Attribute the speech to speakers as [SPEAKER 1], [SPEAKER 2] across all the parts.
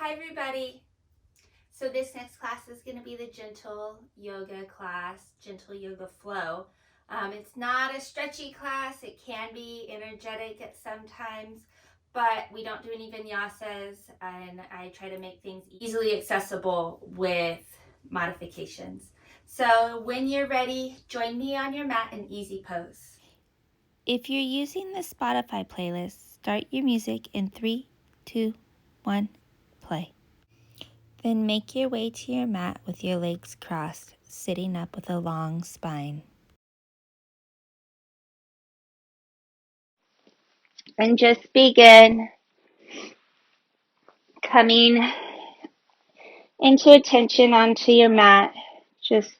[SPEAKER 1] Hi everybody. So this next class is going to be the gentle yoga class, gentle yoga flow. It's not a stretchy class. It can be energetic at sometimes, but we don't do any vinyasas, and I try to make things easily accessible with modifications. So when you're ready, join me on your mat in easy pose.
[SPEAKER 2] If you're using the Spotify playlist, start your music in 3, 2, 1, play. Then make your way to your mat with your legs crossed, sitting up with a long spine.
[SPEAKER 1] And just begin coming into attention onto your mat. Just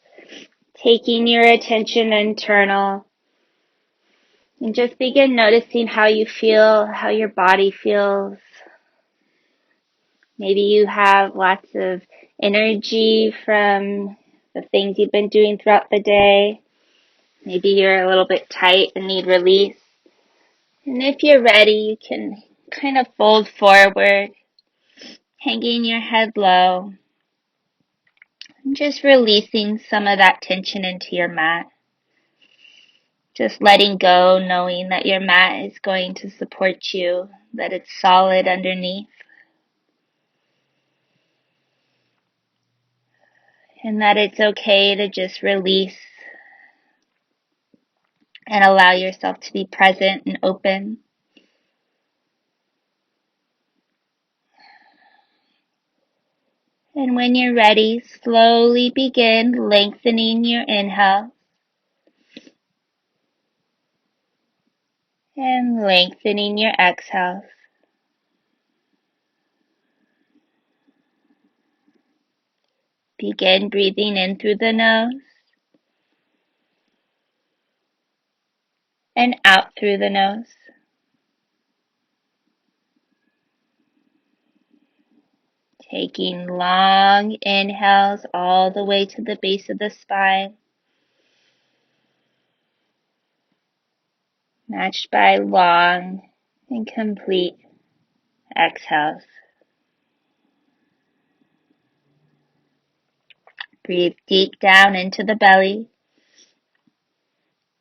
[SPEAKER 1] taking your attention internal and just begin noticing how you feel, how your body feels. Maybe you have lots of energy from the things you've been doing throughout the day. Maybe you're a little bit tight and need release. And if you're ready, you can kind of fold forward, hanging your head low, and just releasing some of that tension into your mat. Just letting go, knowing that your mat is going to support you, that it's solid underneath, and that it's okay to just release and allow yourself to be present and open. And when you're ready, slowly begin lengthening your inhale and lengthening your exhale. Begin breathing in through the nose and out through the nose. Taking long inhales all the way to the base of the spine, matched by long and complete exhales. Breathe deep down into the belly,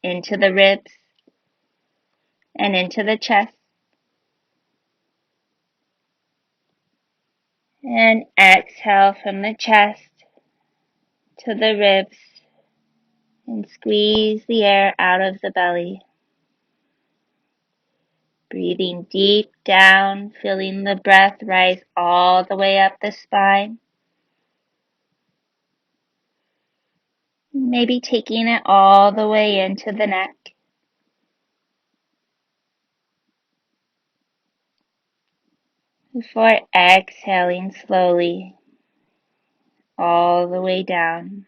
[SPEAKER 1] into the ribs, and into the chest. And exhale from the chest to the ribs and squeeze the air out of the belly. Breathing deep down, feeling the breath rise all the way up the spine. Maybe taking it all the way into the neck. Before exhaling slowly all the way down.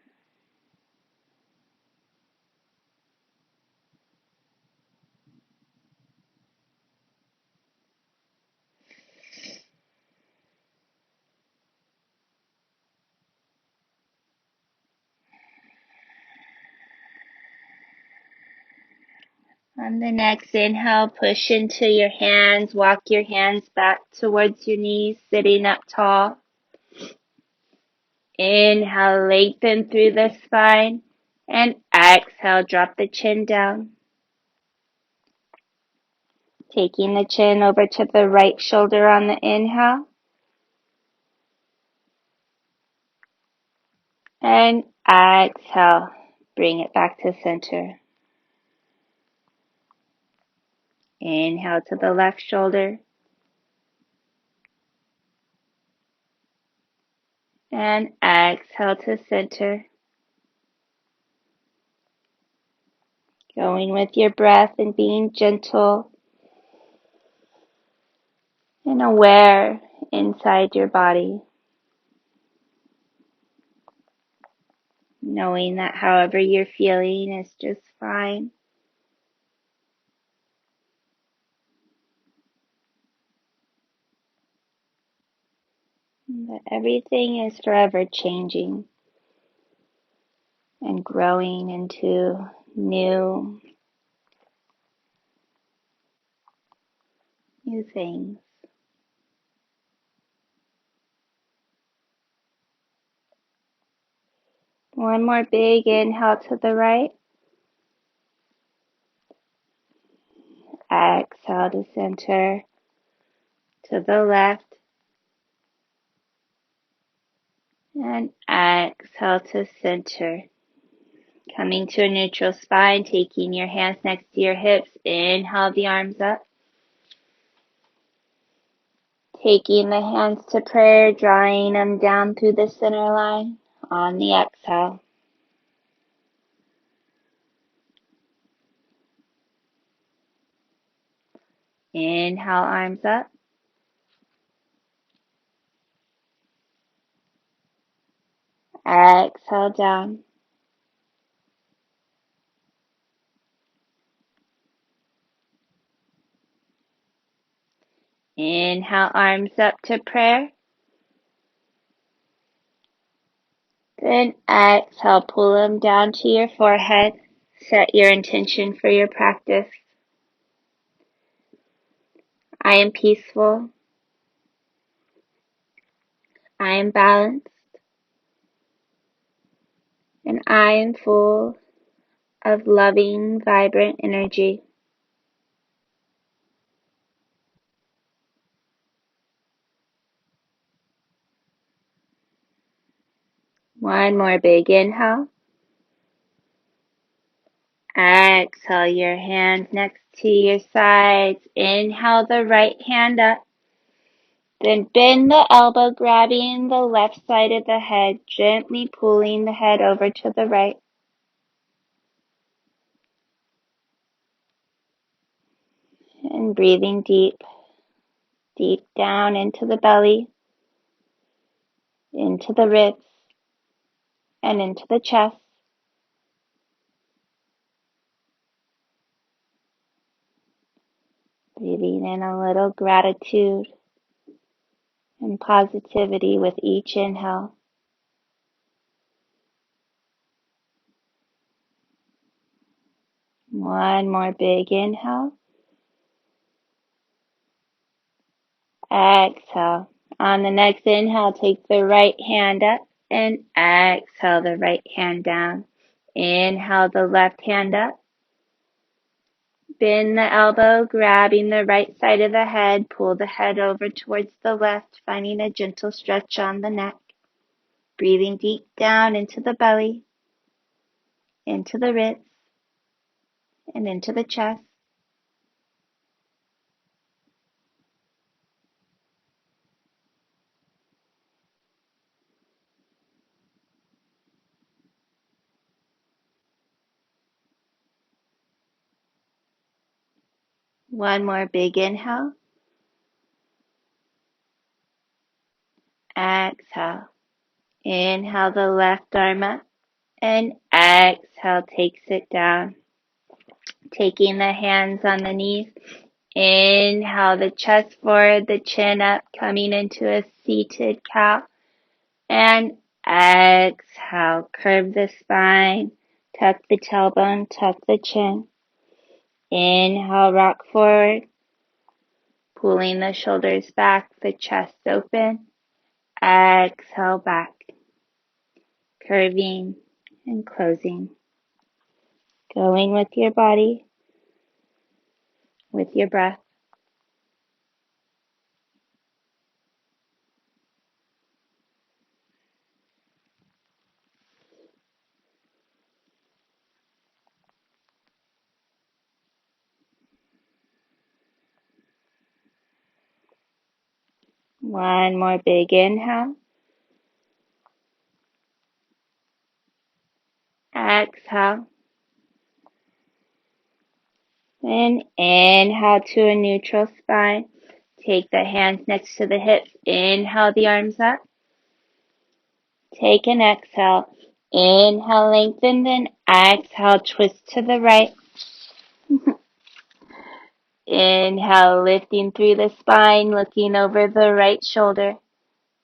[SPEAKER 1] On the next inhale, push into your hands, walk your hands back towards your knees, sitting up tall. Inhale, lengthen through the spine, and exhale, drop the chin down. Taking the chin over to the right shoulder on the inhale, and exhale, bring it back to center. Inhale to the left shoulder, and exhale to center. Going with your breath and being gentle and aware inside your body. Knowing that however you're feeling is just fine. That everything is forever changing and growing into new things. One more big inhale to the right. Exhale to center, to the left. And exhale to center. Coming to a neutral spine, taking your hands next to your hips. Inhale the arms up. Taking the hands to prayer, drawing them down through the center line on the exhale. Inhale, arms up. Exhale down. Inhale, arms up to prayer. Then exhale, pull them down to your forehead. Set your intention for your practice. I am peaceful. I am balanced. And I am full of loving, vibrant energy. One more big inhale. Exhale your hands next to your sides. Inhale the right hand up. Then bend the elbow, grabbing the left side of the head, gently pulling the head over to the right. And breathing deep, deep down into the belly, into the ribs, and into the chest. Breathing in a little gratitude and positivity with each inhale. One more big inhale. Exhale. On the next inhale, take the right hand up and exhale the right hand down. Inhale the left hand up. Bend the elbow, grabbing the right side of the head. Pull the head over towards the left, finding a gentle stretch on the neck. Breathing deep down into the belly, into the ribs, and into the chest. One more big inhale. Exhale. Inhale the left arm up and exhale takes it down. Taking the hands on the knees. Inhale the chest forward, the chin up, coming into a seated cow. And exhale, curve the spine, tuck the tailbone, tuck the chin. Inhale, rock forward, pulling the shoulders back, the chest open. Exhale back, curving and closing. Going with your body, with your breath. One more big inhale. Exhale. Then inhale to a neutral spine. Take the hands next to the hips. Inhale the arms up. Take an exhale. Inhale, lengthen, then exhale, twist to the right. Inhale, lifting through the spine, looking over the right shoulder.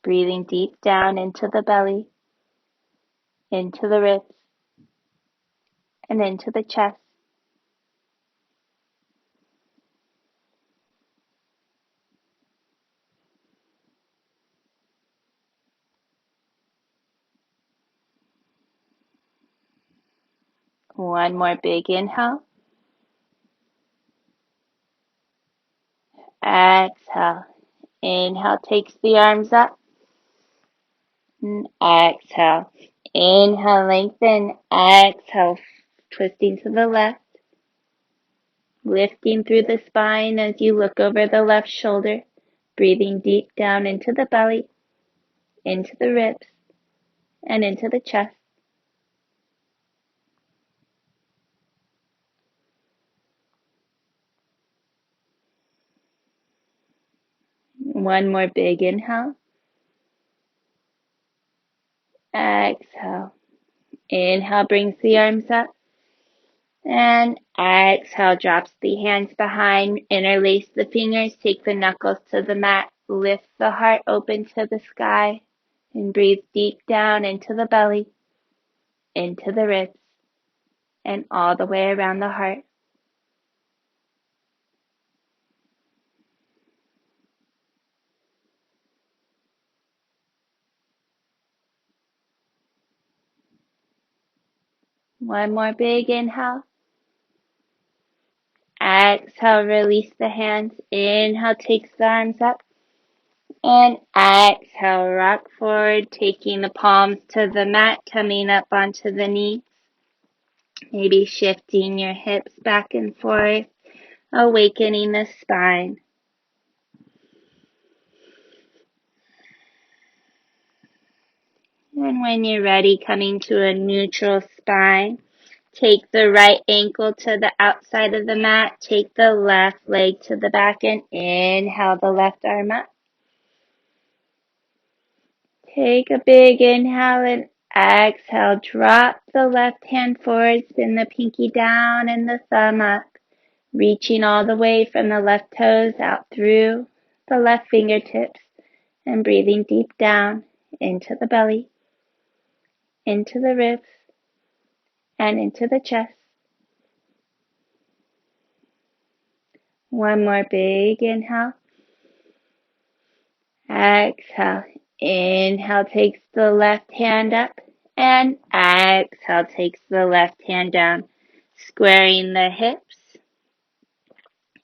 [SPEAKER 1] Breathing deep down into the belly, into the ribs, and into the chest. One more big inhale. Exhale. Inhale takes the arms up. And exhale. Inhale, lengthen. Exhale, twisting to the left. Lifting through the spine as you look over the left shoulder. Breathing deep down into the belly, into the ribs, and into the chest. One more big inhale. Exhale. Inhale brings the arms up. And exhale drops the hands behind. Interlace the fingers. Take the knuckles to the mat. Lift the heart open to the sky. And breathe deep down into the belly, into the ribs, and all the way around the heart. One more big inhale. Exhale, release the hands. Inhale, takes the arms up. And exhale, rock forward, taking the palms to the mat, coming up onto the knees. Maybe shifting your hips back and forth, awakening the spine. And when you're ready, coming to a neutral spine. Take the right ankle to the outside of the mat. Take the left leg to the back and inhale the left arm up. Take a big inhale and exhale. Drop the left hand forward. Spin the pinky down and the thumb up. Reaching all the way from the left toes out through the left fingertips. And breathing deep down into the belly, into the ribs, and into the chest. One more big inhale. Exhale. Inhale takes the left hand up. And exhale takes the left hand down. Squaring the hips.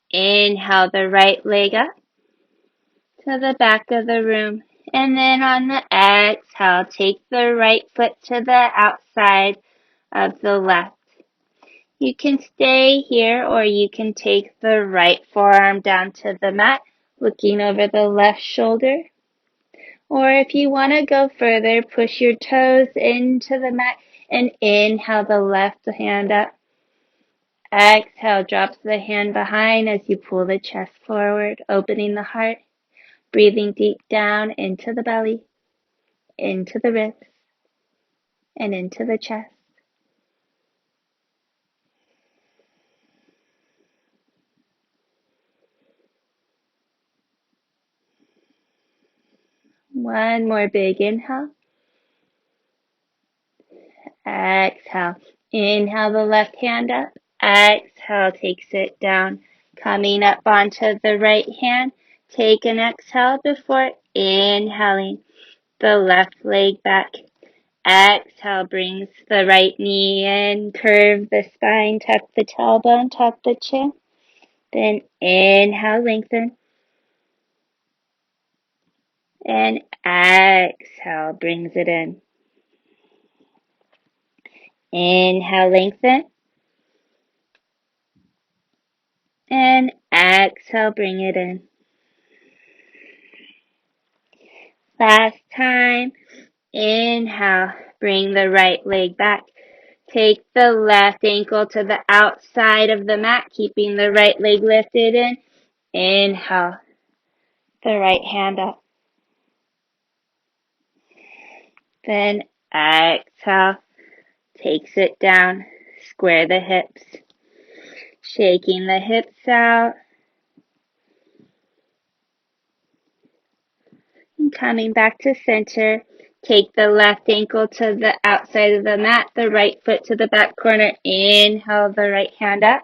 [SPEAKER 1] Inhale the right leg up to the back of the room. And then on the exhale, take the right foot to the outside of the left. You can stay here or you can take the right forearm down to the mat, looking over the left shoulder. Or if you want to go further, push your toes into the mat and inhale the left hand up. Exhale, drops the hand behind as you pull the chest forward, opening the heart, breathing deep down into the belly, into the ribs, and into the chest. One more big inhale. Exhale. Inhale the left hand up. Exhale takes it down. Coming up onto the right hand. Take an exhale before inhaling the left leg back. Exhale brings the right knee in. Curve the spine. Tuck the tailbone. Tuck the chin. Then inhale, lengthen. And exhale brings it in. Inhale, lengthen. And exhale, bring it in. Last time. Inhale, bring the right leg back. Take the left ankle to the outside of the mat, keeping the right leg lifted in. Inhale, the right hand up. Then exhale, takes it down. Square the hips. Shaking the hips out. And coming back to center. Take the left ankle to the outside of the mat, the right foot to the back corner. Inhale the right hand up.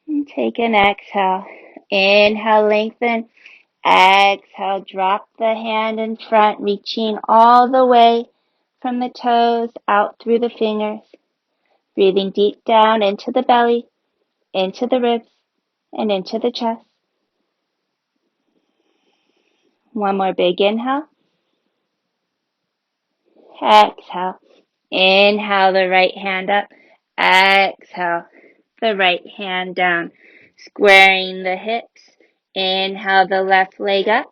[SPEAKER 1] And take an exhale. Inhale, lengthen. Exhale, drop the hand in front, reaching all the way from the toes, out through the fingers. Breathing deep down into the belly, into the ribs, and into the chest. One more big inhale. Exhale. Inhale the right hand up. Exhale the right hand down. Squaring the hips. Inhale the left leg up.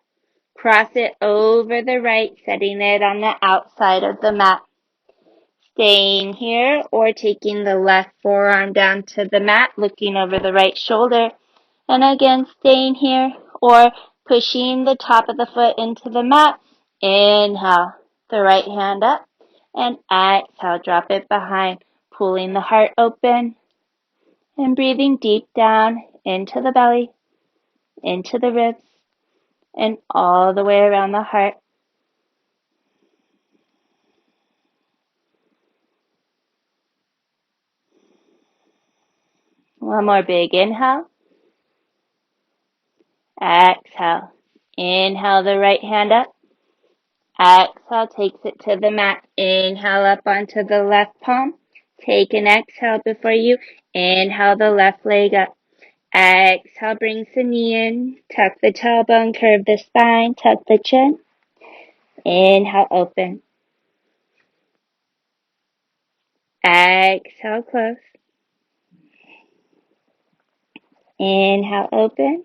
[SPEAKER 1] Cross it over the right, setting it on the outside of the mat. Staying here or taking the left forearm down to the mat, looking over the right shoulder. And again, staying here or pushing the top of the foot into the mat. Inhale the right hand up and exhale, drop it behind, pulling the heart open and breathing deep down into the belly, into the ribs, and all the way around the heart. One more big inhale. Exhale. Inhale the right hand up. Exhale takes it to the mat. Inhale up onto the left palm. Take an exhale before you inhale the left leg up. Exhale brings the knee in. Tuck the tailbone, curve the spine, tuck the chin. Inhale, open. Exhale, close. Inhale, open.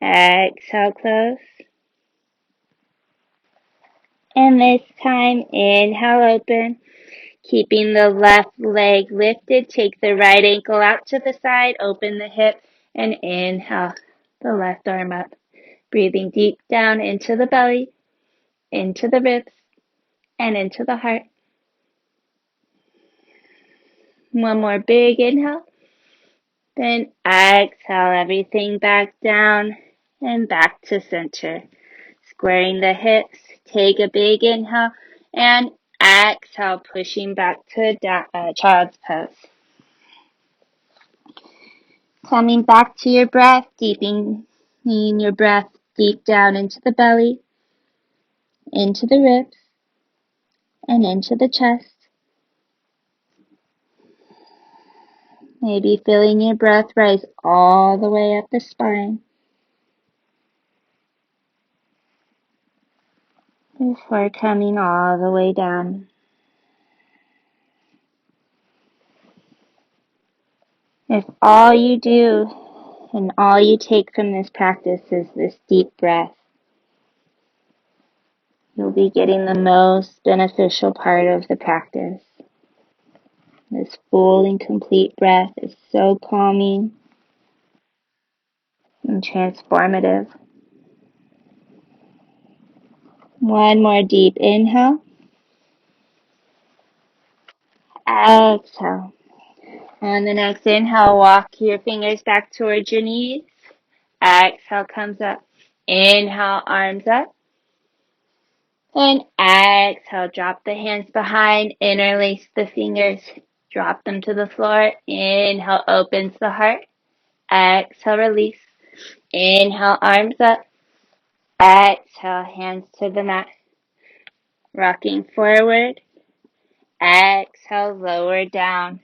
[SPEAKER 1] Exhale, close. And this time, inhale, open. Keeping the left leg lifted, take the right ankle out to the side, open the hip, and inhale the left arm up. Breathing deep down into the belly, into the ribs, and into the heart. One more big inhale. Then exhale everything back down and back to center. Squaring the hips, take a big inhale, and exhale, pushing back to child's pose. Coming back to your breath, deepening your breath deep down into the belly, into the ribs, and into the chest. Maybe feeling your breath rise all the way up the spine before coming all the way down. If all you do and all you take from this practice is this deep breath, you'll be getting the most beneficial part of the practice. This full and complete breath is so calming and transformative. One more deep inhale. Exhale. On the next inhale, walk your fingers back towards your knees. Exhale comes up. Inhale, arms up. And exhale, drop the hands behind, interlace the fingers, drop them to the floor. Inhale, opens the heart. Exhale, release. Inhale, arms up. Exhale, hands to the mat. Rocking forward. Exhale, lower down.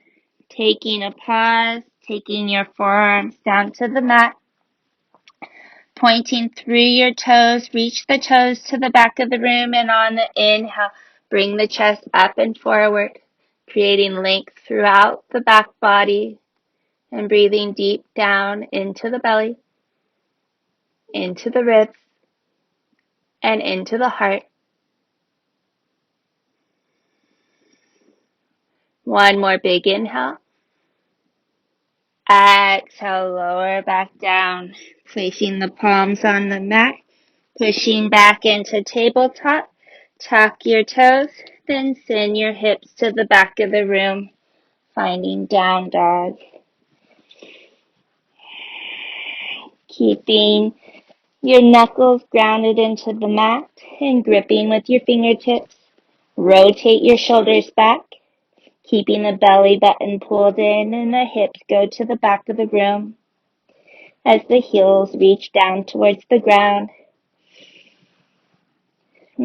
[SPEAKER 1] Taking a pause, taking your forearms down to the mat. Pointing through your toes, reach the toes to the back of the room, and on the inhale, bring the chest up and forward, creating length throughout the back body, and breathing deep down into the belly, into the ribs, and into the heart. One more big inhale. Exhale, lower back down, placing the palms on the mat, pushing back into tabletop. Tuck your toes, then send your hips to the back of the room, finding down dog. Keeping your knuckles grounded into the mat and gripping with your fingertips. Rotate your shoulders back, keeping the belly button pulled in and the hips go to the back of the room as the heels reach down towards the ground.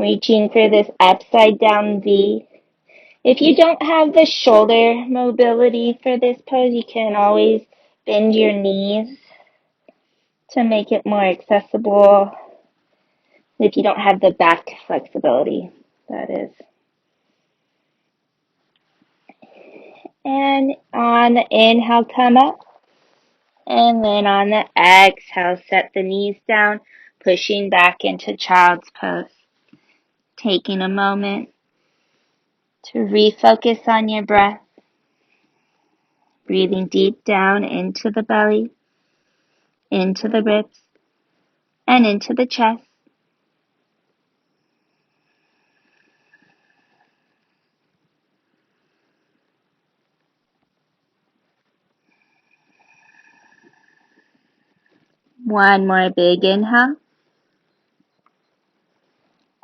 [SPEAKER 1] reaching for this upside down V. If you don't have the shoulder mobility for this pose, you can always bend your knees to make it more accessible. If you don't have the back flexibility, that is. And on the inhale, come up. And then on the exhale, set the knees down, pushing back into child's pose. Taking a moment to refocus on your breath. Breathing deep down into the belly, into the ribs, and into the chest. One more big inhale.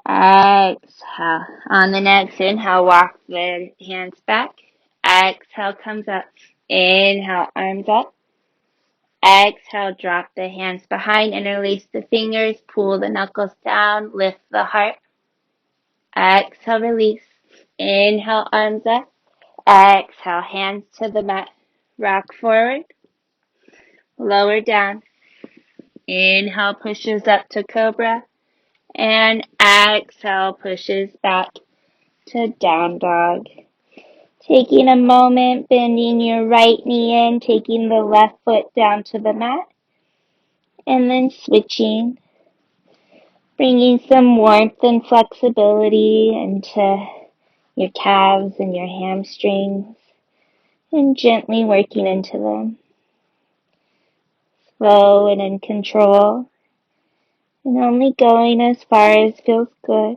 [SPEAKER 1] Exhale. On the next inhale, walk the hands back. Exhale, comes up. Inhale, arms up. Exhale, drop the hands behind, interlace the fingers, pull the knuckles down, lift the heart. Exhale, release. Inhale, arms up. Exhale, hands to the mat. Rock forward. Lower down. Inhale, pushes up to cobra. And exhale, pushes back to down dog. Taking a moment, bending your right knee in, taking the left foot down to the mat. And then switching. Bringing some warmth and flexibility into your calves and your hamstrings. And gently working into them. Slow and in control. And only going as far as feels good.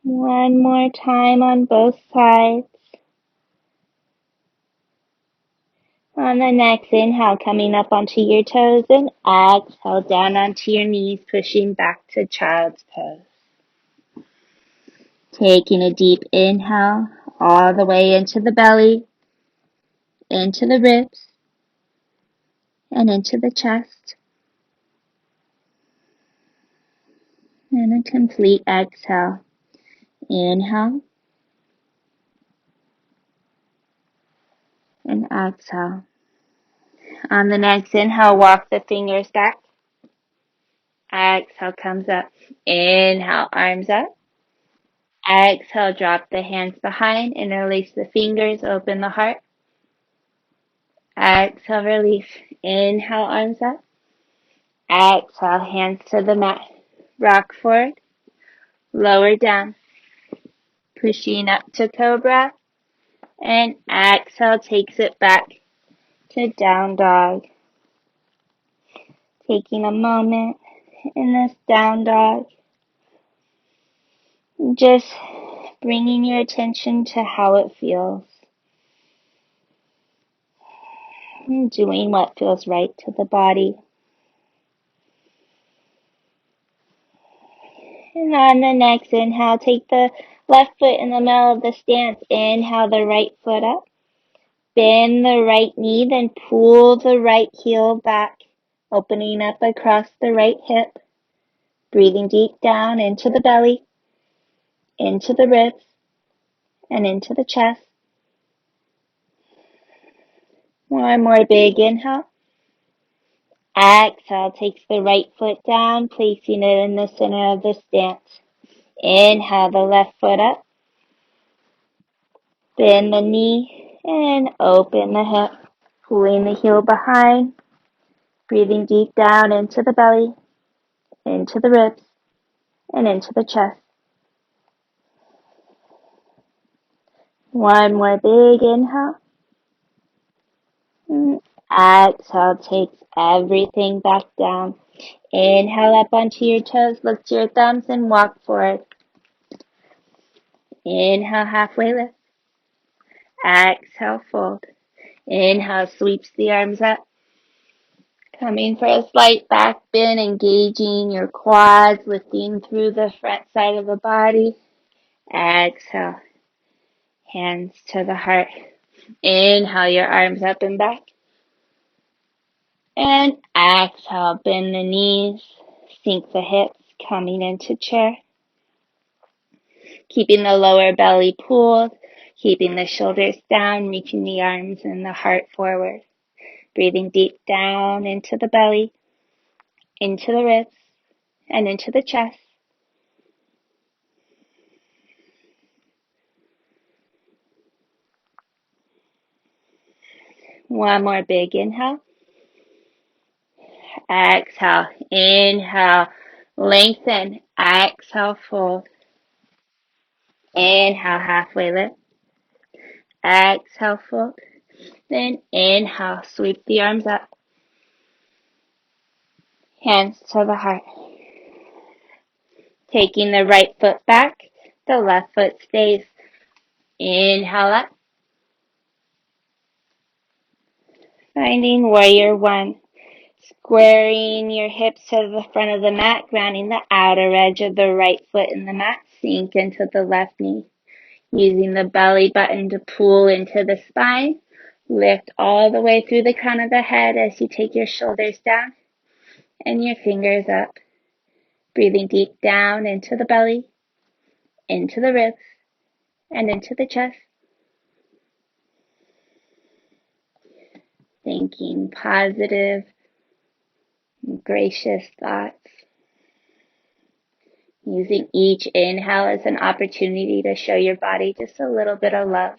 [SPEAKER 1] One more time on both sides. On the next inhale, coming up onto your toes, and exhale down onto your knees, pushing back to child's pose. Taking a deep inhale all the way into the belly, into the ribs, and into the chest. And a complete exhale. Inhale and exhale. On the next inhale, walk the fingers back. Exhale comes up. Inhale, arms up. Exhale, drop the hands behind, interlace the fingers, open the heart. Exhale, release. Inhale, arms up. Exhale, hands to the mat. Rock forward. Lower down. Pushing up to cobra. And exhale takes it back to down dog. Taking a moment in this down dog. Just bringing your attention to how it feels. And doing what feels right to the body. And on the next inhale, take the left foot in the middle of the stance. Inhale the right foot up. Bend the right knee, then pull the right heel back, opening up across the right hip. Breathing deep down into the belly, into the ribs, and into the chest. One more big inhale. Exhale, takes the right foot down, placing it in the center of the stance. Inhale the left foot up. Bend the knee and open the hip, pulling the heel behind. Breathing deep down into the belly, into the ribs, and into the chest. One more big inhale. Exhale takes everything back down. Inhale up onto your toes, lift your thumbs and walk forward. Inhale, halfway lift. Exhale, fold. Inhale, sweeps the arms up. Coming for a slight back bend, engaging your quads, lifting through the front side of the body. Exhale, hands to the heart. Inhale, your arms up and back. And exhale, bend the knees, sink the hips, coming into chair. Keeping the lower belly pulled, keeping the shoulders down, reaching the arms and the heart forward. Breathing deep down into the belly, into the ribs, and into the chest. One more big inhale. Exhale. Inhale. Lengthen. Exhale. Fold. Inhale. Halfway lift. Exhale. Fold. Then inhale. Sweep the arms up. Hands to the heart. Taking the right foot back. The left foot stays. Inhale up. Finding warrior one. Squaring your hips to the front of the mat, grounding the outer edge of the right foot in the mat. Sink into the left knee. Using the belly button to pull into the spine. Lift all the way through the crown of the head as you take your shoulders down and your fingers up. Breathing deep down into the belly, into the ribs, and into the chest. Thinking positive, gracious thoughts. Using each inhale as an opportunity to show your body just a little bit of love.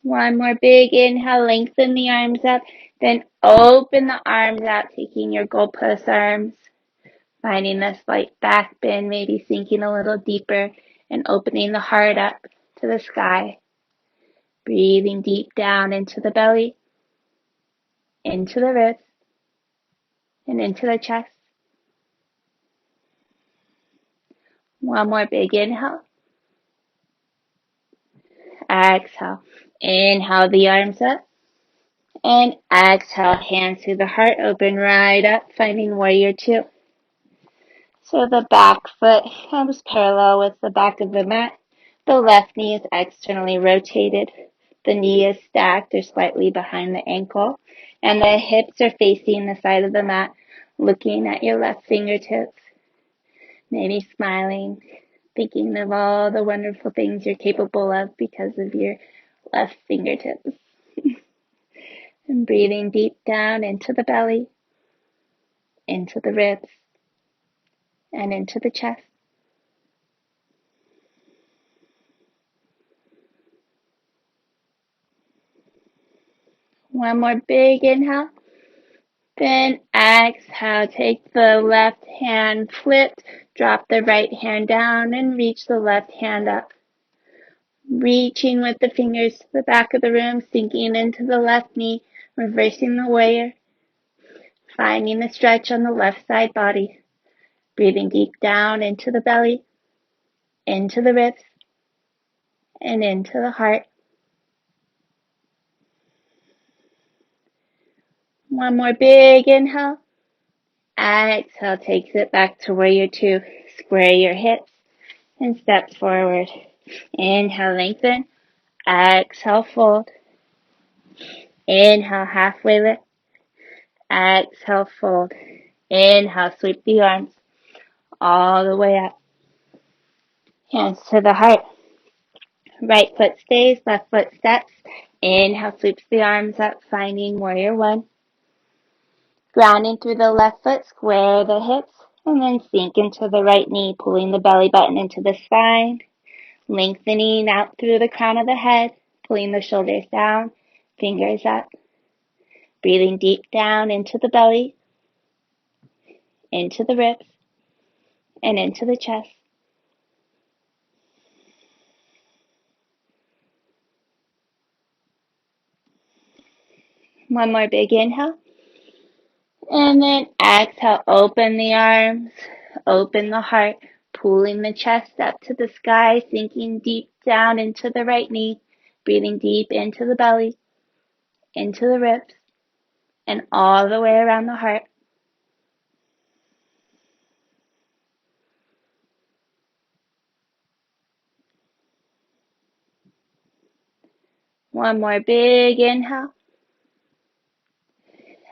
[SPEAKER 1] One more big inhale, lengthen the arms up, then open the arms out, taking your goalpost arms, finding the slight back bend, maybe sinking a little deeper, and opening the heart up to the sky. Breathing deep down into the belly, into the ribs, and into the chest. One more big inhale. Exhale. Inhale the arms up. And exhale, hands to the heart, open right up, finding warrior two. So the back foot comes parallel with the back of the mat. The left knee is externally rotated. The knee is stacked or slightly behind the ankle. And the hips are facing the side of the mat, looking at your left fingertips. Maybe smiling, thinking of all the wonderful things you're capable of because of your left fingertips. And breathing deep down into the belly, into the ribs, and into the chest. One more big inhale. Then exhale, take the left hand flipped, drop the right hand down and reach the left hand up. Reaching with the fingers to the back of the room, sinking into the left knee, reversing the warrior. Finding the stretch on the left side body. Breathing deep down into the belly, into the ribs, and into the heart. One more big inhale. Exhale takes it back to warrior two. Square your hips and step forward. Inhale, lengthen. Exhale, fold. Inhale, halfway lift. Exhale, fold. Inhale, sweep the arms all the way up. Hands to the heart. Right foot stays, left foot steps. Inhale, sweeps the arms up, finding warrior one. Grounding through the left foot, square the hips, and then sink into the right knee, pulling the belly button into the spine. Lengthening out through the crown of the head, pulling the shoulders down, fingers up. Breathing deep down into the belly, into the ribs, and into the chest. One more big inhale. And then exhale, open the arms, open the heart, pulling the chest up to the sky, sinking deep down into the right knee, breathing deep into the belly, into the ribs, and all the way around the heart. One more big inhale.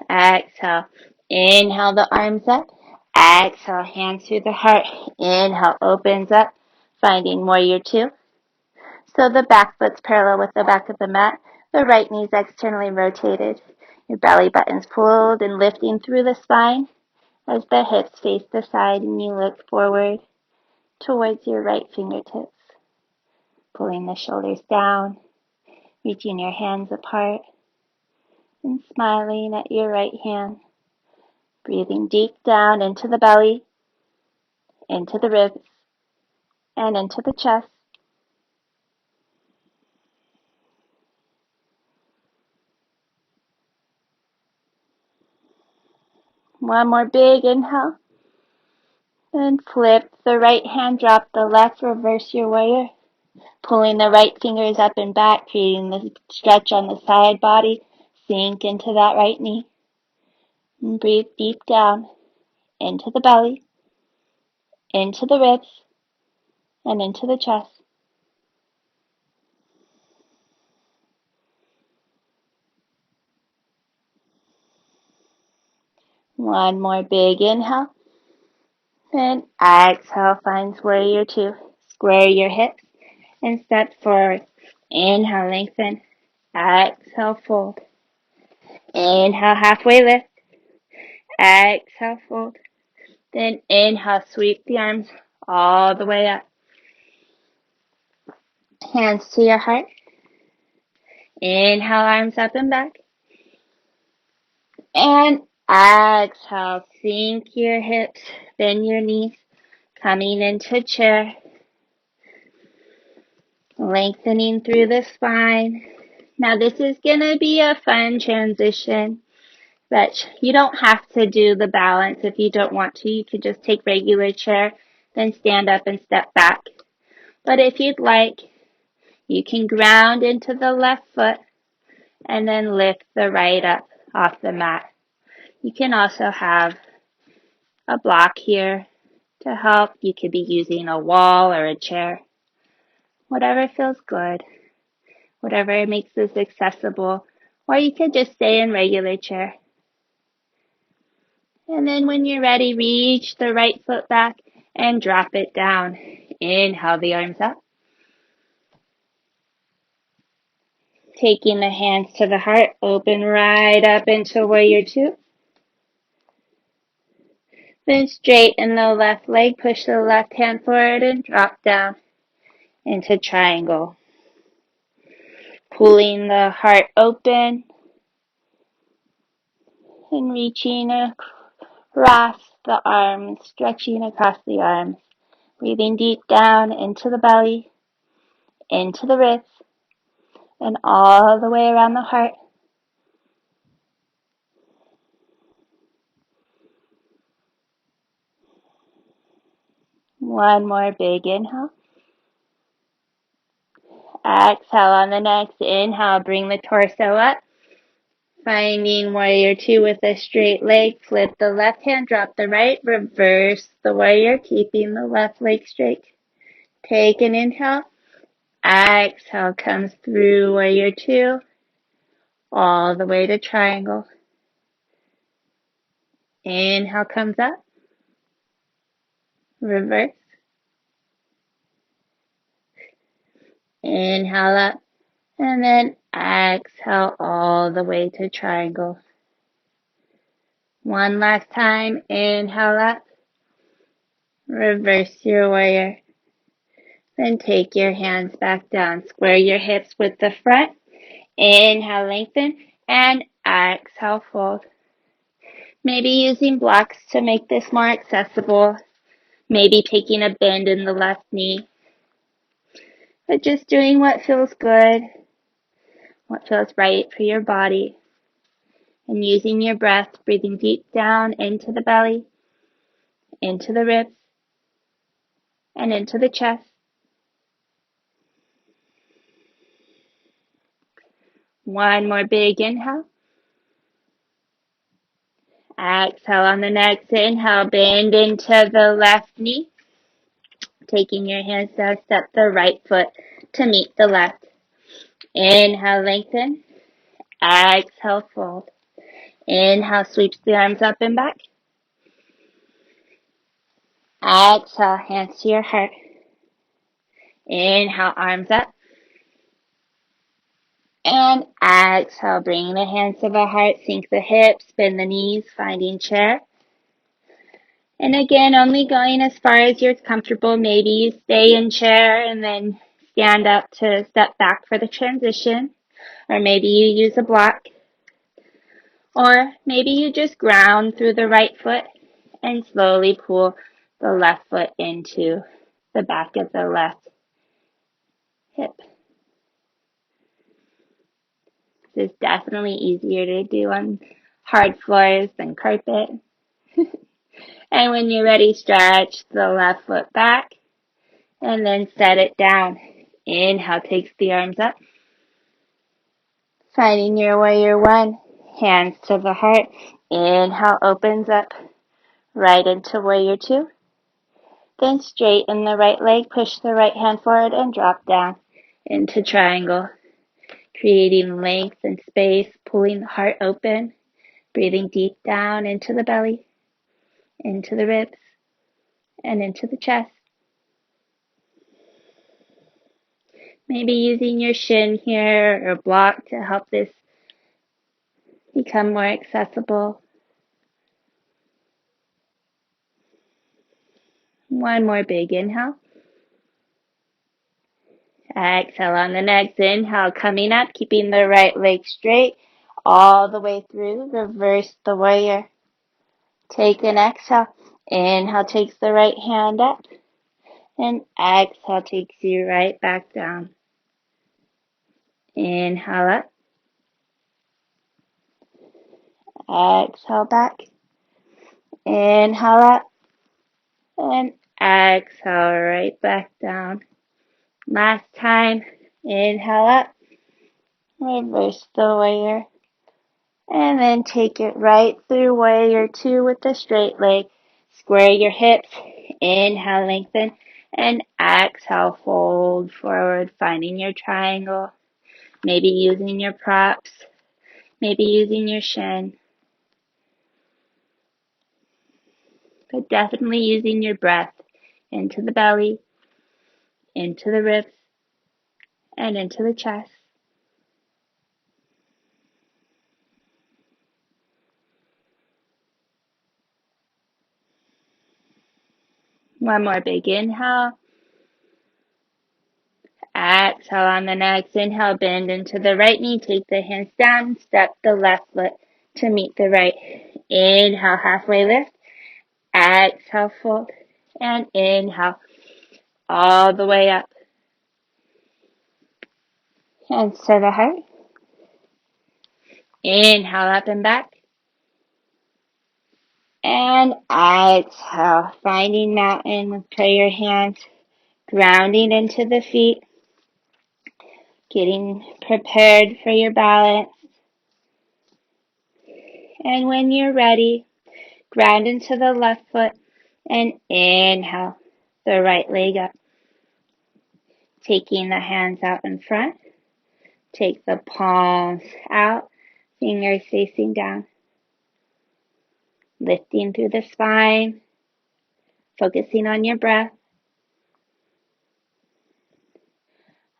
[SPEAKER 1] Exhale. Inhale the arms up. Exhale, hands through the heart. Inhale, opens up, finding warrior two. So the back foot's parallel with the back of the mat. The right knee's externally rotated. Your belly button's pulled and lifting through the spine as the hips face the side and you look forward towards your right fingertips. Pulling the shoulders down, reaching your hands apart, and smiling at your right hand. Breathing deep down into the belly, into the ribs, and into the chest. One more big inhale. Then flip the right hand, drop the left, reverse your warrior. Pulling the right fingers up and back, creating the stretch on the side body. Sink into that right knee. And breathe deep down into the belly, into the ribs, and into the chest. One more big inhale. Then exhale, finds warrior two. Square your hips and step forward. Inhale, lengthen. Exhale, fold. Inhale, halfway lift. Exhale, fold. Then inhale, sweep the arms all the way up. Hands to your heart. Inhale, arms up and back. And exhale, sink your hips, bend your knees, coming into chair. Lengthening through the spine. Now this is going to be a fun transition, but you don't have to do the balance if you don't want to. You could just take regular chair, then stand up and step back. But if you'd like, you can ground into the left foot and then lift the right up off the mat. You can also have a block here to help. You could be using a wall or a chair. Whatever feels good. Whatever makes this accessible. Or you could just stay in regular chair. And then when you're ready, reach the right foot back and drop it down. Inhale the arms up. Taking the hands to the heart, open right up into warrior two. Then straighten the left leg, push the left hand forward and drop down into triangle. Pulling the heart open and reaching across the arms, stretching across the arms. Breathing deep down into the belly, into the ribs, and all the way around the heart. One more big inhale. Exhale on the next inhale, bring the torso up. Finding warrior two with a straight leg. Flip the left hand, drop the right, reverse the warrior, keeping the left leg straight. Take an inhale. Exhale comes through warrior two, all the way to triangle. Inhale comes up. Reverse. Inhale up. And then exhale all the way to triangle. One last time. Inhale up. Reverse your warrior. Then take your hands back down. Square your hips with the front. Inhale, lengthen. And exhale, fold. Maybe using blocks to make this more accessible. Maybe taking a bend in the left knee. But just doing what feels good. What feels right for your body. And using your breath, breathing deep down into the belly, into the ribs, and into the chest. One more big inhale. Exhale on the next inhale, bend into the left knee. Taking your hands down, step the right foot to meet the left. Inhale, lengthen. Exhale, fold. Inhale, sweeps the arms up and back. Exhale, hands to your heart. Inhale, arms up. And exhale, bring the hands to the heart, sink the hips, bend the knees, finding chair. And again, only going as far as you're comfortable. Maybe you stay in chair and then stand up to step back for the transition. Or maybe you use a block. Or maybe you just ground through the right foot and slowly pull the left foot into the back of the left hip. This is definitely easier to do on hard floors than carpet. And when you're ready, stretch the left foot back and then set it down. Inhale, takes the arms up. Finding your warrior one, hands to the heart. Inhale, opens up right into warrior two. Then straighten the right leg, push the right hand forward and drop down into triangle. Creating length and space, pulling the heart open, breathing deep down into the belly, into the ribs, and into the chest. Maybe using your shin here or block to help this become more accessible. One more big inhale. Exhale on the next inhale, coming up, keeping the right leg straight all the way through. Reverse the warrior. Take an exhale. Inhale takes the right hand up. And exhale takes you right back down. Inhale up. Exhale back. Inhale up. And exhale right back down. Last time. Inhale up. Reverse the warrior. And then take it right through warrior two with the straight leg. Square your hips. Inhale, lengthen. And exhale, fold forward, finding your triangle. Maybe using your props. Maybe using your shin. But definitely using your breath into the belly, into the ribs, and into the chest. One more big inhale. Exhale on the next inhale, bend into the right knee, take the hands down, step the left foot to meet the right. Inhale, halfway lift. Exhale, fold. And inhale, all the way up. Hands to the heart. Inhale, up and back. And exhale, finding mountain with prayer hands, grounding into the feet, getting prepared for your balance. And when you're ready, ground into the left foot and inhale the right leg up. Taking the hands out in front, take the palms out, fingers facing down. Lifting through the spine, focusing on your breath.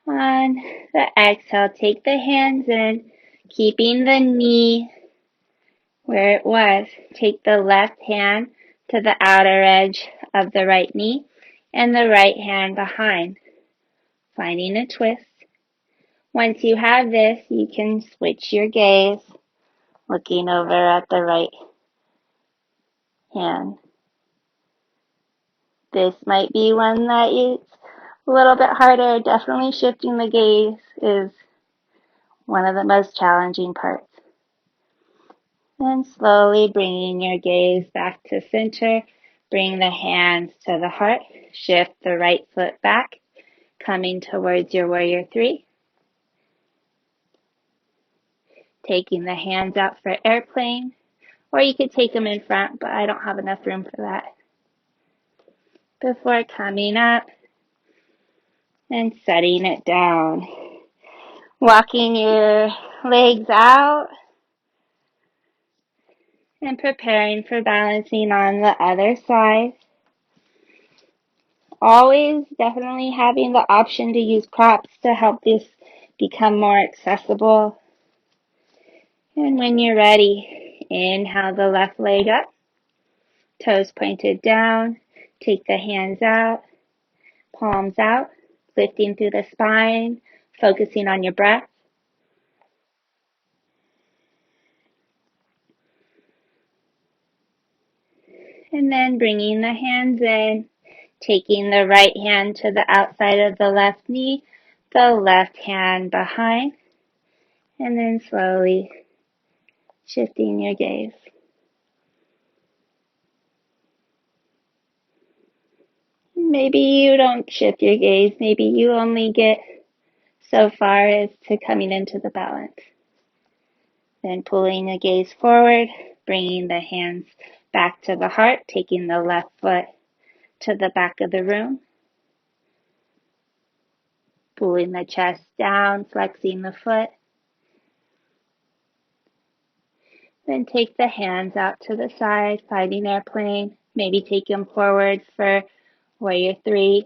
[SPEAKER 1] On the exhale, take the hands in, keeping the knee where it was. Take the left hand to the outer edge of the right knee and the right hand behind, finding a twist. Once you have this, you can switch your gaze, looking over at the right hand. This might be one that is a little bit harder. Definitely shifting the gaze is one of the most challenging parts. And slowly bringing your gaze back to center. Bring the hands to the heart. Shift the right foot back, coming towards your warrior three. Taking the hands out for airplane, or you could take them in front, but I don't have enough room for that. Before coming up and setting it down. Walking your legs out And preparing for balancing on the other side. Always definitely having the option to use props to help this become more accessible. And when you're ready, inhale the left leg up, toes pointed down, take the hands out, palms out, lifting through the spine, focusing on your breath. And then bringing the hands in, taking the right hand to the outside of the left knee, the left hand behind, and then slowly shifting your gaze. Maybe you don't shift your gaze. Maybe you only get so far as to coming into the balance. Then pulling the gaze forward, bringing the hands back to the heart, taking the left foot to the back of the room, pulling the chest down, flexing the foot. Then take the hands out to the side, finding airplane. Maybe take them forward for warrior three.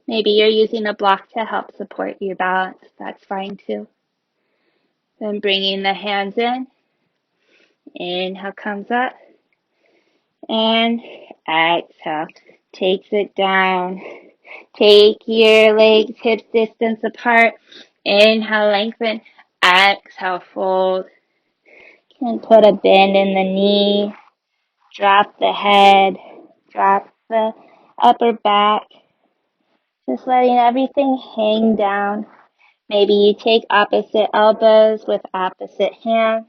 [SPEAKER 1] Maybe you're using a block to help support your balance. That's fine too. Then bringing the hands in. Inhale comes up. And exhale. Takes it down. Take your legs hips distance apart. Inhale, lengthen. Exhale, fold. And put a bend in the knee. Drop the head. Drop the upper back. Just letting everything hang down. Maybe you take opposite elbows with opposite hands.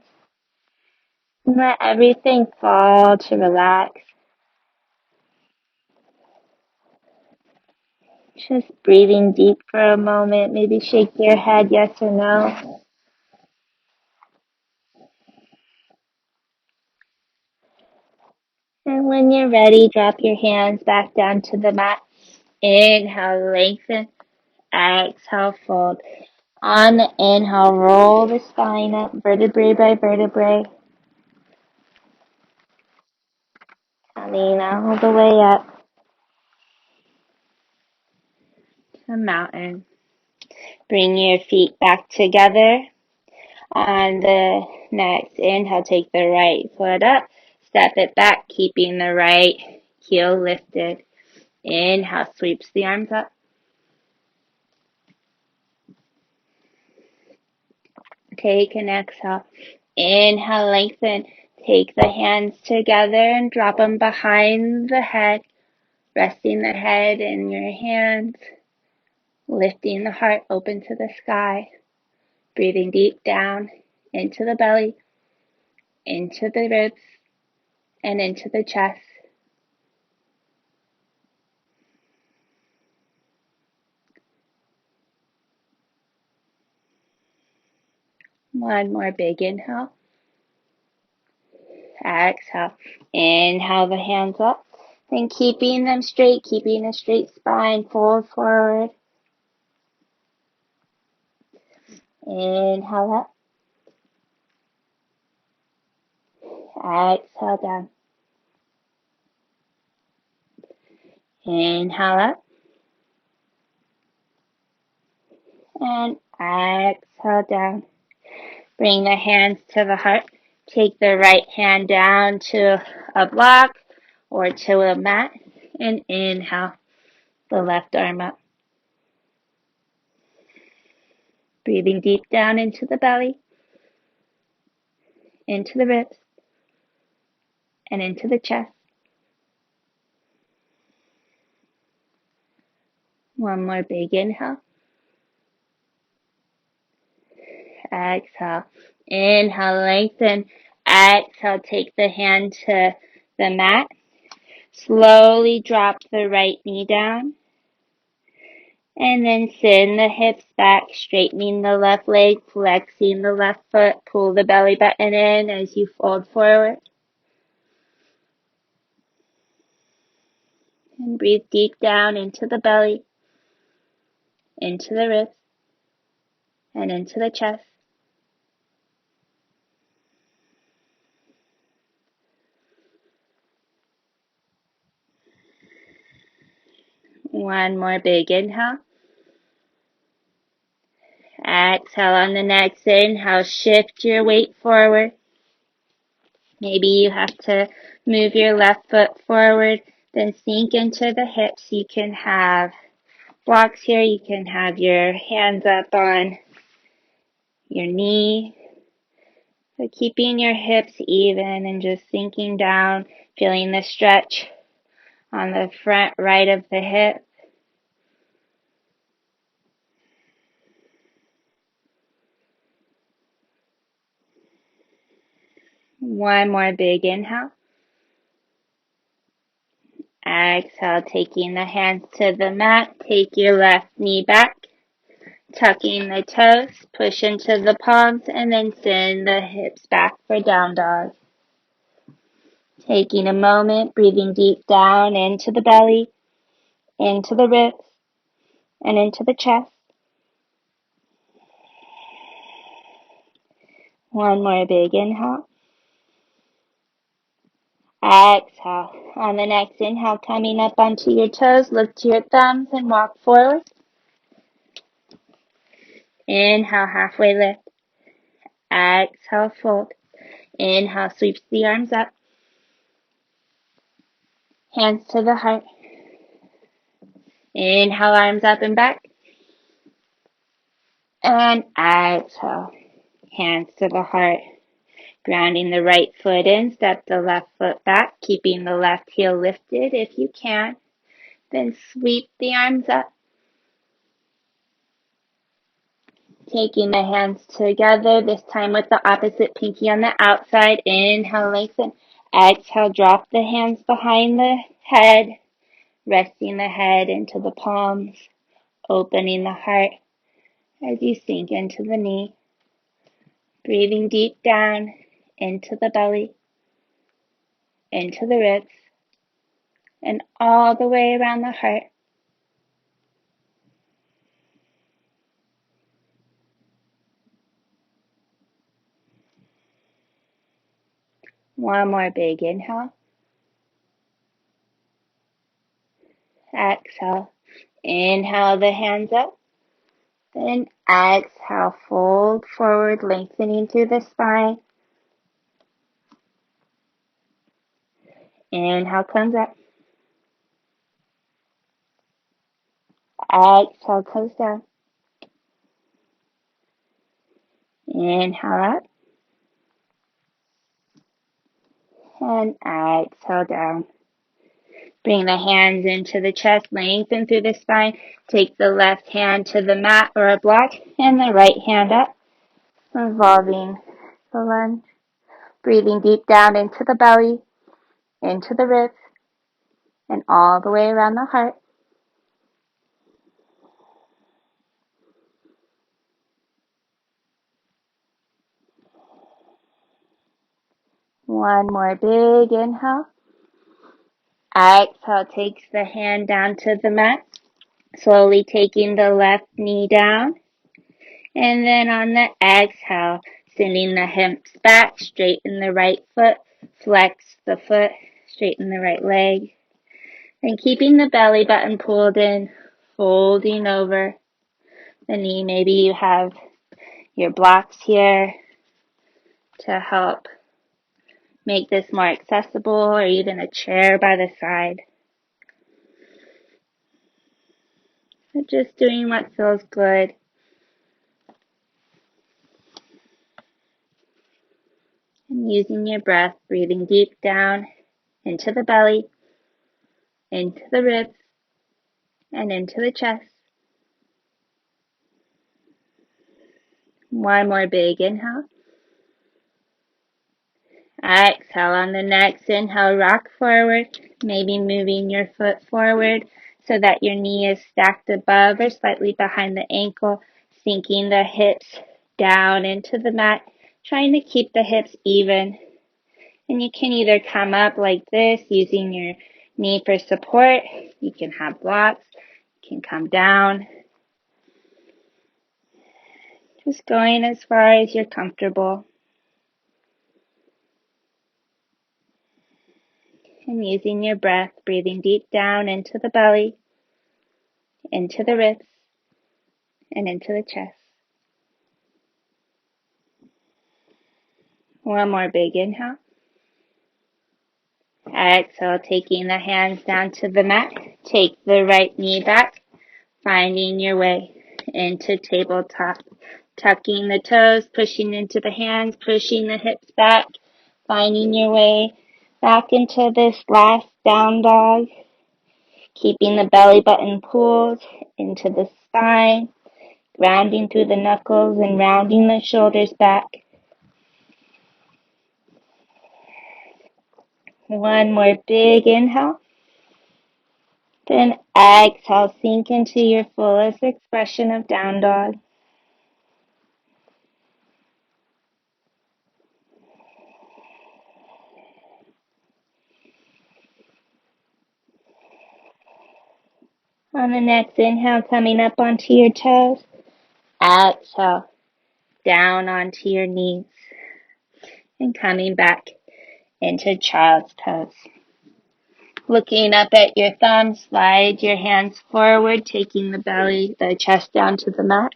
[SPEAKER 1] And let everything fall to relax. Just breathing deep for a moment. Maybe shake your head yes or no. And when you're ready, drop your hands back down to the mat. Inhale, lengthen. Exhale, fold. On the inhale, roll the spine up, vertebrae by vertebrae. Coming all the way up to mountain. Bring your feet back together. On the next inhale, take the right foot up. Step it back, keeping the right heel lifted. Inhale, sweeps the arms up. Take an exhale. Inhale, lengthen. Take the hands together and drop them behind the head, resting the head in your hands, lifting the heart open to the sky, breathing deep down into the belly, into the ribs, and into the chest. One more big inhale. Exhale. Inhale the hands up. Then keeping them straight, keeping a straight spine, fold forward. Inhale up. Exhale down. Inhale up. And exhale down. Bring the hands to the heart. Take the right hand down to a block or to a mat. And inhale the left arm up. Breathing deep down into the belly, into the ribs, and into the chest. One more big inhale. Exhale. Inhale, lengthen. Exhale, take the hand to the mat. Slowly drop the right knee down. And then send the hips back, straightening the left leg, flexing the left foot. Pull the belly button in as you fold forward. And breathe deep down into the belly, into the ribs, and into the chest. One more big inhale. Exhale on the next inhale, shift your weight forward. Maybe you have to move your left foot forward, then sink into the hips. You can have blocks here. You can have your hands up on your knee. So keeping your hips even and just sinking down, feeling the stretch on the front right of the hip. One more big inhale. Exhale, taking the hands to the mat. Take your left knee back. Tucking the toes, push into the palms, and then send the hips back for down dog. Taking a moment, breathing deep down into the belly, into the ribs, and into the chest. One more big inhale. Exhale. On the next inhale, coming up onto your toes, look to your thumbs and walk forward. Inhale, halfway lift. Exhale, fold. Inhale, sweeps the arms up. Hands to the heart. Inhale, arms up and back. And exhale, hands to the heart. Grounding the right foot in, step the left foot back, keeping the left heel lifted if you can. Then sweep the arms up. Taking the hands together, this time with the opposite pinky on the outside. Inhale, lengthen. Exhale, drop the hands behind the head, resting the head into the palms, opening the heart as you sink into the knee. Breathing deep down into the belly, into the ribs, and all the way around the heart. One more big inhale. Exhale. Inhale the hands up. Then exhale, fold forward, lengthening through the spine. Inhale, comes up. Exhale, comes down. Inhale up. And exhale down. Bring the hands into the chest, lengthen through the spine. Take the left hand to the mat or a block and the right hand up. Revolving the lunge. Breathing deep down into the belly, into the ribs, and all the way around the heart. One more big inhale. Exhale, takes the hand down to the mat. Slowly taking the left knee down. And then on the exhale, sending the hips back, straighten the right foot, flex the foot, straighten the right leg. And keeping the belly button pulled in, folding over the knee. Maybe you have your blocks here to help make this more accessible, or even a chair by the side. But just doing what feels good. And using your breath, breathing deep down into the belly, into the ribs, and into the chest. One more big inhale. Exhale on the next inhale, rock forward, maybe moving your foot forward so that your knee is stacked above or slightly behind the ankle, sinking the hips down into the mat, trying to keep the hips even. And you can either come up like this using your knee for support. You can have blocks. You can come down. Just going as far as you're comfortable. And using your breath, breathing deep down into the belly, into the ribs, and into the chest. One more big inhale. Exhale, taking the hands down to the mat. Take the right knee back, finding your way into tabletop. Tucking the toes, pushing into the hands, pushing the hips back, finding your way back into this last down dog. Keeping the belly button pulled into the spine, grounding through the knuckles and rounding the shoulders back. One more big inhale. Then exhale, sink into your fullest expression of down dog. On the next inhale, coming up onto your toes. Exhale, down onto your knees. And coming back into child's pose. Looking up at your thumbs, slide your hands forward, taking the chest down to the mat.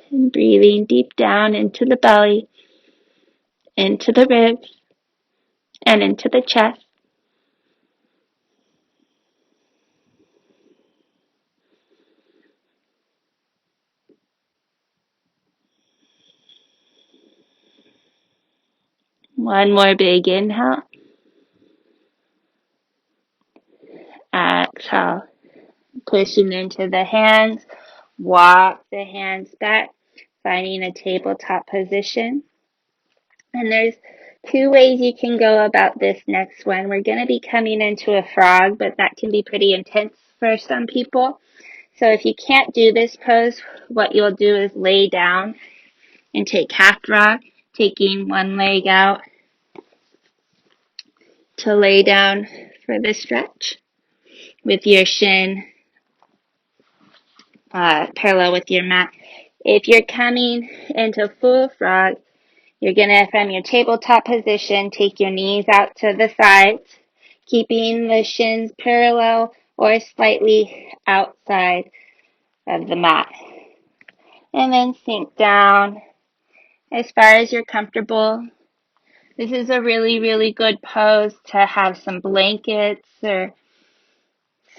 [SPEAKER 1] And breathing deep down into the belly, into the ribs, and into the chest. One more big inhale. Exhale. Pushing into the hands. Walk the hands back, finding a tabletop position. And there's two ways you can go about this next one. We're going to be coming into a frog, but that can be pretty intense for some people. So if you can't do this pose, what you'll do is lay down and take half frog, taking one leg out to lay down for the stretch with your shin parallel with your mat. If you're coming into full frog, you're going to, from your tabletop position, take your knees out to the sides, keeping the shins parallel or slightly outside of the mat. And then sink down as far as you're comfortable. This is a really, really good pose to have some blankets or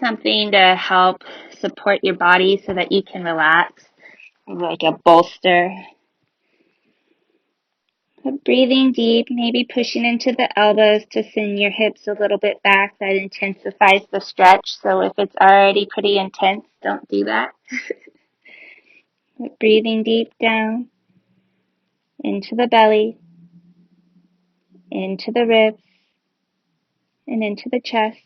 [SPEAKER 1] something to help support your body so that you can relax, like a bolster. But breathing deep, maybe pushing into the elbows to send your hips a little bit back. That intensifies the stretch. So if it's already pretty intense, don't do that. But breathing deep down into the belly, into the ribs, and into the chest.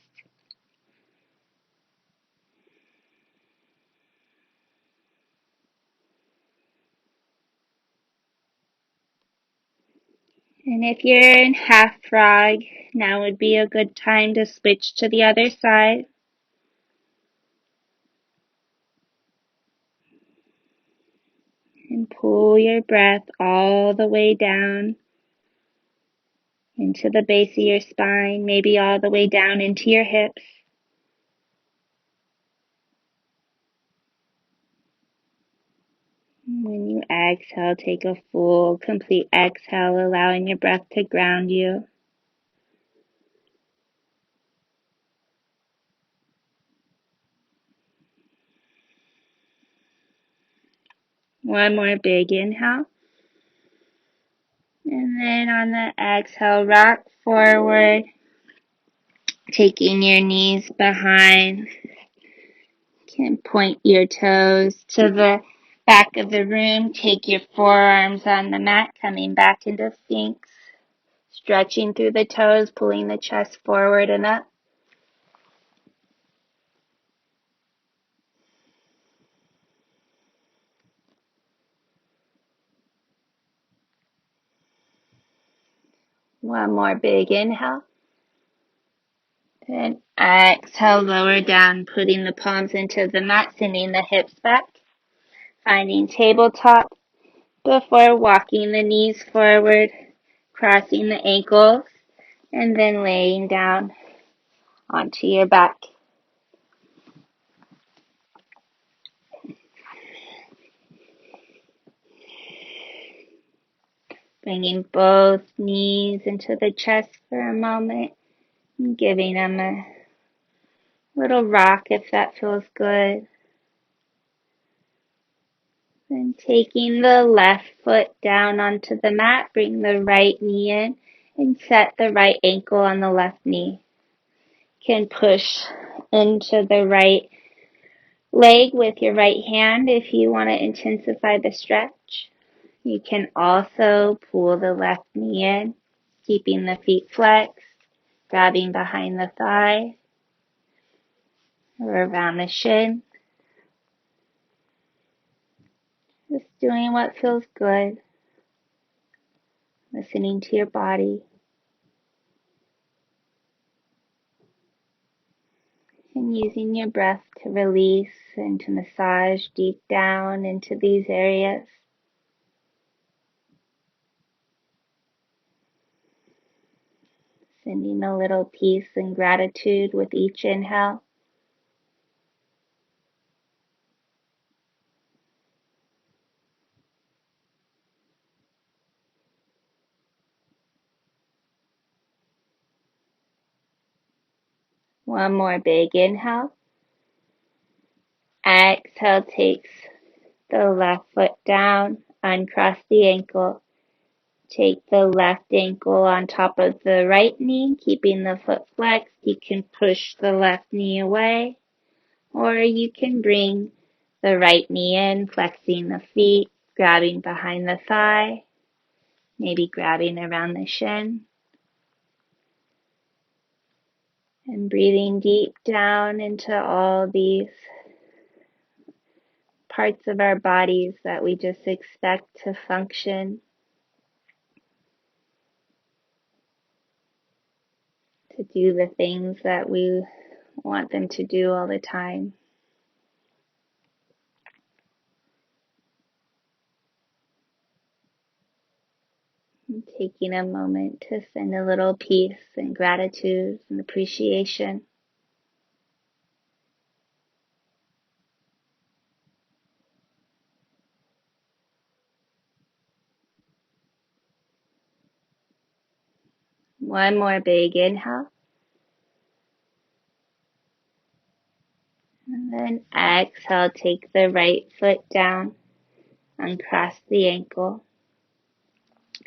[SPEAKER 1] And if you're in half frog, now would be a good time to switch to the other side. And pull your breath all the way down into the base of your spine, maybe all the way down into your hips. When you exhale, take a full, complete exhale, allowing your breath to ground you. One more big inhale. And then on the exhale, rock forward, taking your knees behind. You can point your toes to the back of the room. Take your forearms on the mat, coming back into Sphinx. Stretching through the toes, pulling the chest forward and up. One more big inhale. Then exhale, lower down, putting the palms into the mat, sending the hips back. Finding tabletop before walking the knees forward, crossing the ankles, and then laying down onto your back. Bringing both knees into the chest for a moment and giving them a little rock if that feels good. Then taking the left foot down onto the mat, bring the right knee in and set the right ankle on the left knee. You can push into the right leg with your right hand if you want to intensify the stretch. You can also pull the left knee in, keeping the feet flexed, grabbing behind the thigh or around the shin. Just doing what feels good, listening to your body, and using your breath to release and to massage deep down into these areas. Sending a little peace and gratitude with each inhale. One more big inhale. Exhale takes the left foot down, uncross the ankle. Take the left ankle on top of the right knee, keeping the foot flexed. You can push the left knee away, or you can bring the right knee in, flexing the feet, grabbing behind the thigh, maybe grabbing around the shin. And breathing deep down into all these parts of our bodies that we just expect to function, to do the things that we want them to do all the time. And taking a moment to send a little peace and gratitude and appreciation. One more big inhale. And then exhale, take the right foot down, uncross the ankle,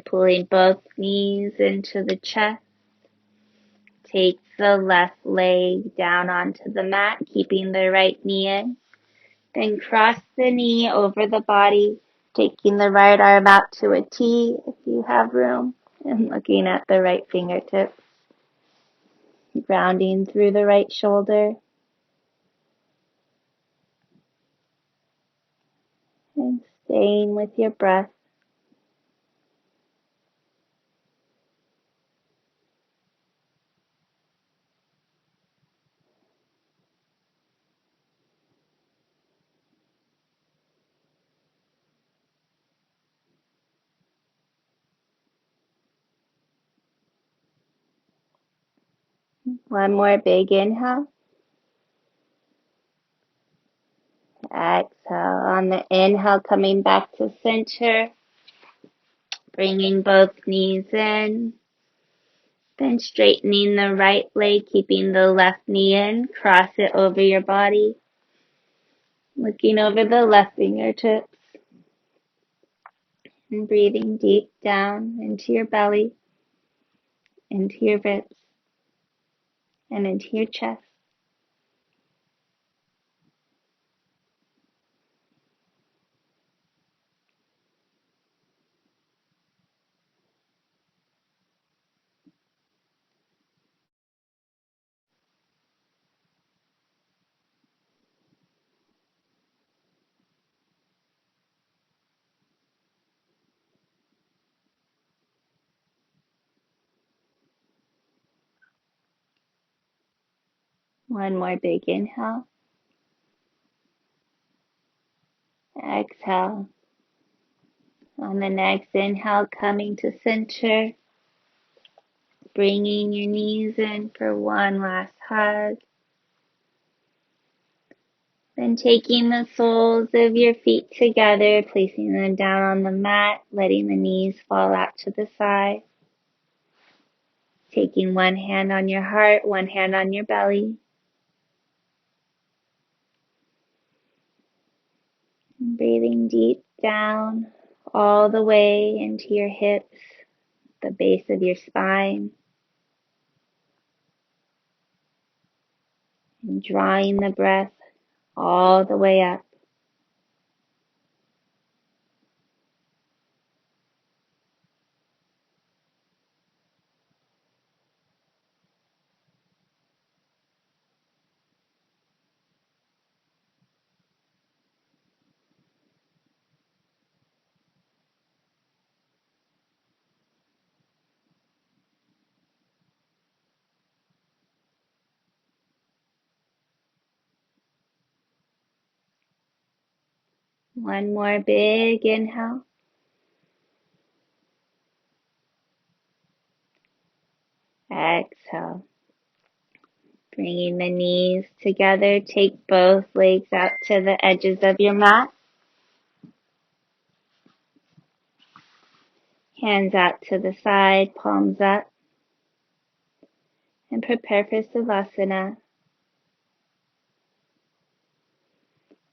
[SPEAKER 1] pulling both knees into the chest. Take the left leg down onto the mat, keeping the right knee in. Then cross the knee over the body, taking the right arm out to a T if you have room, and looking at the right fingertips. Grounding through the right shoulder. And staying with your breath. One more big inhale. Exhale. On the inhale, coming back to center. Bringing both knees in. Then straightening the right leg, keeping the left knee in. Cross it over your body. Looking over the left fingertips. And breathing deep down into your belly, into your ribs, and into your chest. One more big inhale. Exhale. On the next inhale, coming to center, bringing your knees in for one last hug. Then taking the soles of your feet together, placing them down on the mat, letting the knees fall out to the side. Taking one hand on your heart, one hand on your belly. And breathing deep down all the way into your hips, the base of your spine. And drawing the breath all the way up. One more big inhale. Exhale. Bringing the knees together, take both legs out to the edges of your mat. Hands out to the side, palms up. And prepare for Savasana.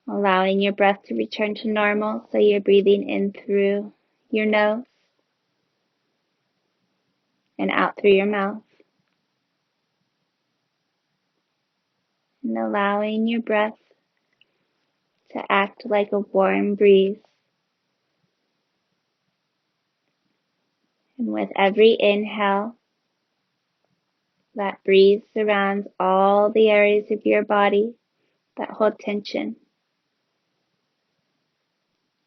[SPEAKER 1] Allowing your breath to return to normal, so you're breathing in through your nose and out through your mouth. And allowing your breath to act like a warm breeze. And with every inhale, that breeze surrounds all the areas of your body that hold tension.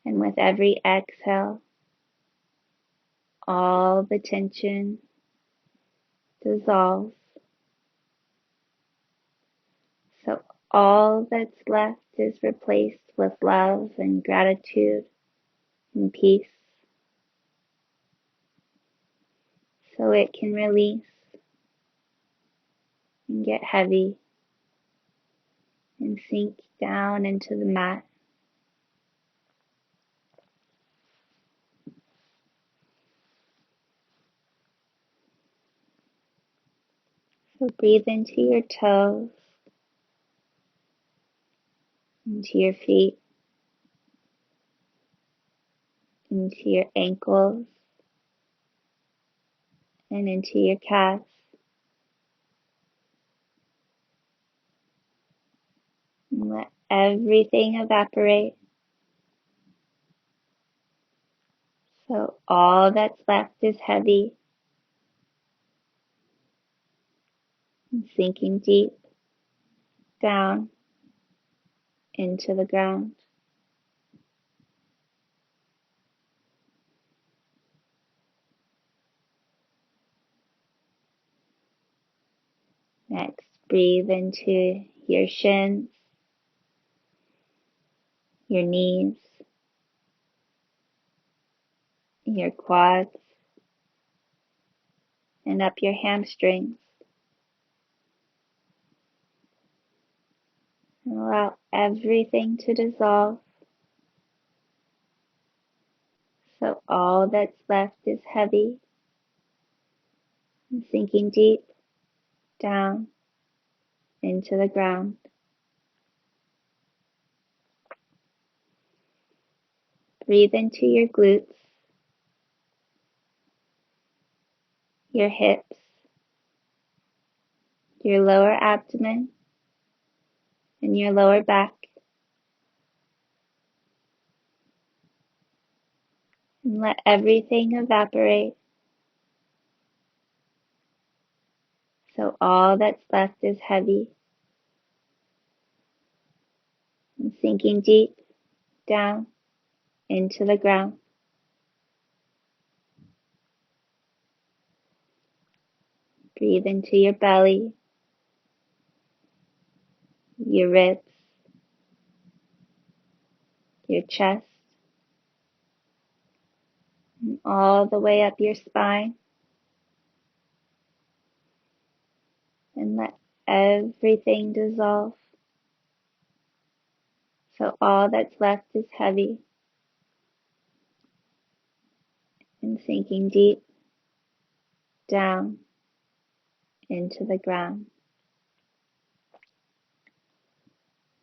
[SPEAKER 1] And with every exhale, all the tension dissolves. So all that's left is replaced with love and gratitude and peace. So it can release and get heavy and sink down into the mat. So breathe into your toes, into your feet, into your ankles, and into your calves. And let everything evaporate. So all that's left is heavy and sinking deep down into the ground. Next, breathe into your shins, your knees, your quads, and up your hamstrings. And allow everything to dissolve. So all that's left is heavy and sinking deep down into the ground. Breathe into your glutes, your hips, your lower abdomen, and your lower back. And let everything evaporate. So all that's left is heavy and sinking deep down into the ground. Breathe into your belly, your ribs, your chest, and all the way up your spine. And let everything dissolve. So all that's left is heavy and sinking deep down into the ground.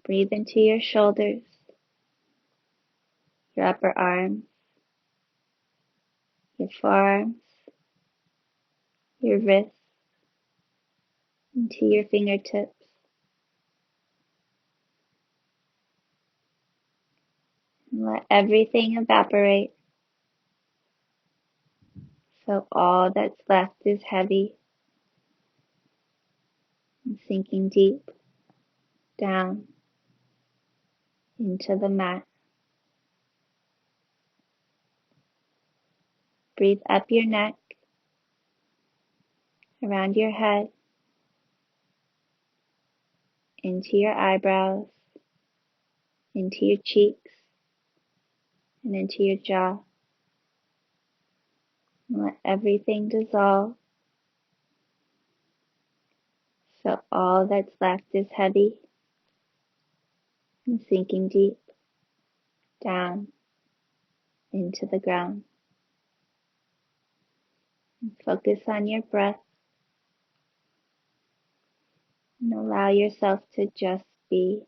[SPEAKER 1] Breathe into your shoulders, your upper arms, your forearms, your wrists, into your fingertips. And let everything evaporate. So all that's left is heavy and sinking deep down into the mat. Breathe up your neck, around your head, into your eyebrows, into your cheeks, and into your jaw. And let everything dissolve. So all that's left is heavy and sinking deep down into the ground. And focus on your breath and allow yourself to just be.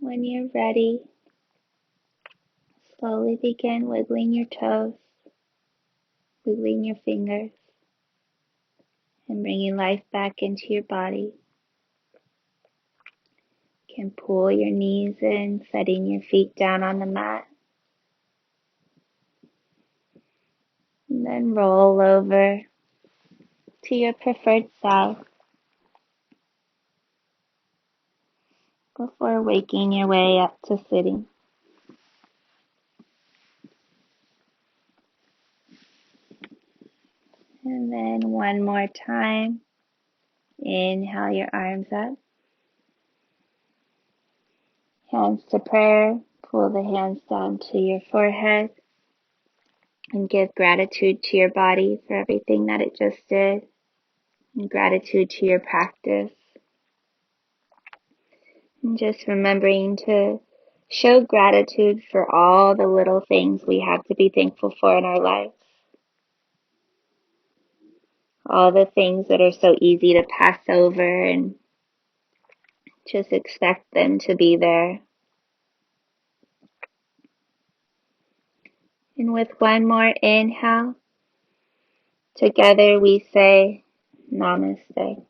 [SPEAKER 1] When you're ready, slowly begin wiggling your toes, wiggling your fingers, and bringing life back into your body. You can pull your knees in, setting your feet down on the mat. And then roll over to your preferred side. before waking your way up to sitting. And then one more time. Inhale your arms up. Hands to prayer. Pull the hands down to your forehead. And give gratitude to your body for everything that it just did. And gratitude to your practice. And just remembering to show gratitude for all the little things we have to be thankful for in our lives. All the things that are so easy to pass over and just expect them to be there. And with one more inhale, together we say Namaste.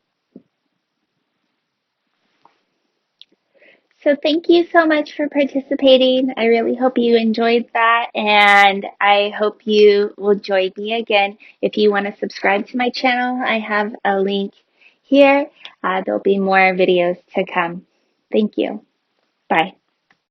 [SPEAKER 1] So thank you so much for participating. I really hope you enjoyed that, and I hope you will join me again. If you want to subscribe to my channel, I have a link here. There'll be more videos to come. Thank you. Bye.